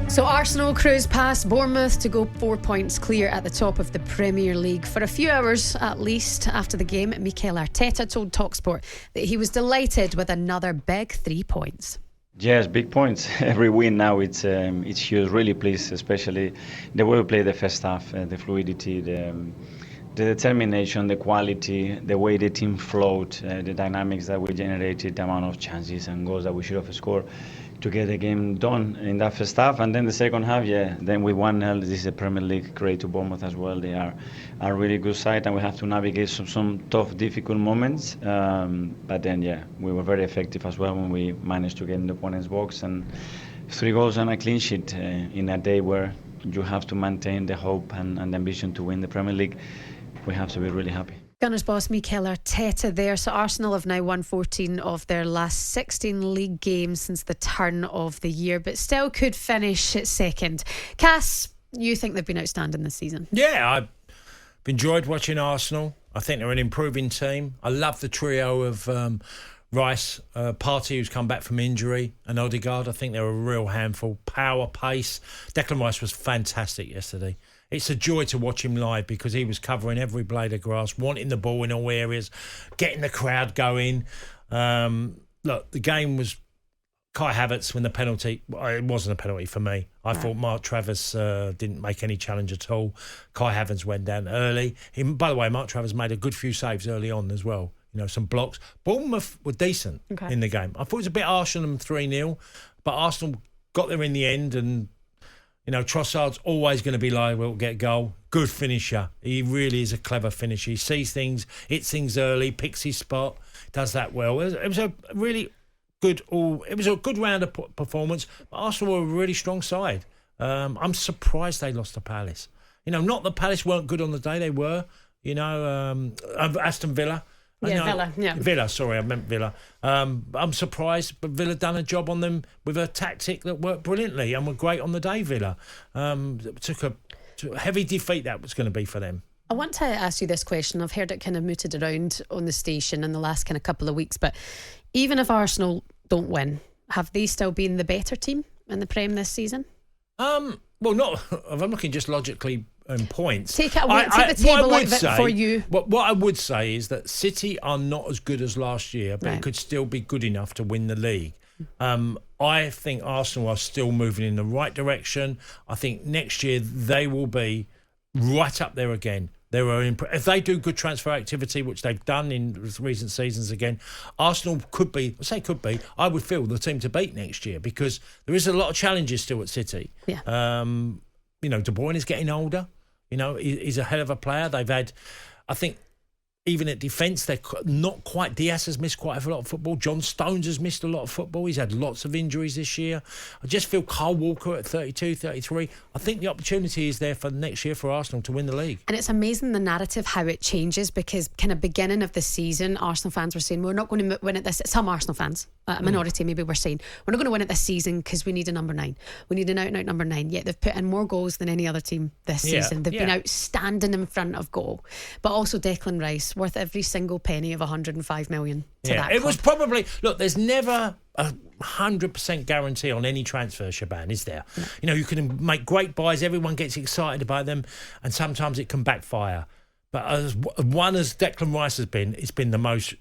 So Arsenal cruise past Bournemouth to go 4 points clear at the top of the Premier League. For a few hours at least after the game, Mikel Arteta told talkSPORT that he was delighted with another big 3 points. Yes, big points. Every win now, it's huge. Really pleased, especially the way we play the first half, the fluidity, the determination, the quality, the way the team flowed, the dynamics that we generated, the amount of chances and goals that we should have scored to get the game done in that first half. And then the second half, then with 1-0, this is a Premier League great to Bournemouth as well. They are a really good side, and we have to navigate some tough, difficult moments. But then, we were very effective as well when we managed to get in the opponent's box, and 3 goals and a clean sheet in a day where you have to maintain the hope and the ambition to win the Premier League. We have to be really happy. Gunners boss Mikel Arteta there. So Arsenal have now won 14 of their last 16 league games since the turn of the year, but still could finish at second. Cass, you think they've been outstanding this season? Yeah, I've enjoyed watching Arsenal. I think they're an improving team. I love the trio of Rice, Partey, who's come back from injury, and Odegaard. I think they're a real handful. Power, pace. Declan Rice was fantastic yesterday. It's a joy to watch him live because he was covering every blade of grass, wanting the ball in all areas, getting the crowd going. Look, the game was Kai Havertz when the penalty. It wasn't a penalty for me. I thought Mark Travers didn't make any challenge at all. Kai Havertz went down early. By the way, Mark Travers made a good few saves early on as well. You know, some blocks. Bournemouth were decent in the game. I thought it was a bit harsh on them 3-0, but Arsenal got there in the end, and you know, Trossard's always going to be liable to get a goal. Good finisher. He really is a clever finisher. He sees things, hits things early, picks his spot, does that well. It was a really good it was a good round of performance. But Arsenal were a really strong side. I'm surprised they lost to Palace. You know, not that Palace weren't good on the day, they were. You know, Aston Villa. Villa, sorry, I meant Villa. I'm surprised, but Villa done a job on them with a tactic that worked brilliantly and were great on the day, Villa. Took a heavy defeat that was going to be for them. I want to ask you this question. I've heard it kind of mooted around on the station in the last kind of couple of weeks, but even if Arsenal don't win, have they still been the better team in the Prem this season? Well, not if I'm looking just logically points. Take the table out of it for you. What I would say is that City are not as good as last year, but it could still be good enough to win the league. I think Arsenal are still moving in the right direction. I think next year they will be right up there again. If they do good transfer activity, which they've done in recent seasons again, Arsenal could be, I would feel the team to beat next year, because there is a lot of challenges still at City. Yeah. You know, De Bruyne is getting older. You know, he's a hell of a player. They've had, I think, even at defence, they're not quite. Diaz has missed quite a lot of football. John Stones has missed a lot of football. He's had lots of injuries this year. I just feel Kyle Walker at 32, 33. I think the opportunity is there for next year for Arsenal to win the league. And it's amazing the narrative, how it changes, because kind of beginning of the season, Arsenal fans were saying, we're not going to win it this. Some Arsenal fans, a minority maybe, were saying, we're not going to win it this season because we need a number 9. We need an out-and-out number 9. Yet they've put in more goals than any other team this season. They've been outstanding in front of goal. But also Declan Rice, worth every single penny of 105 million to that it club. was probably, look, there's never 100% guarantee on any transfer, Shebahn, is there? No. You know, you can make great buys, everyone gets excited about them, and sometimes it can backfire. But as Declan Rice has been, it's been the most,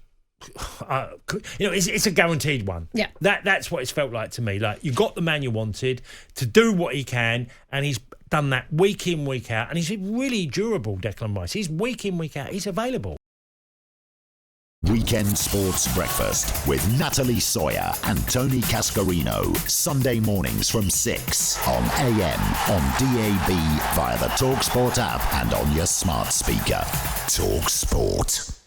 you know, it's a guaranteed one. Yeah. That's what it's felt like to me. Like, you got the man you wanted to do what he can, and he's done that week in, week out, and he's really durable, Declan Rice. He's week in, week out, he's available. Weekend Sports Breakfast with Natalie Sawyer and Tony Cascarino. Sunday mornings from 6 on AM, on DAB, via the talkSPORT app and on your smart speaker. talkSPORT.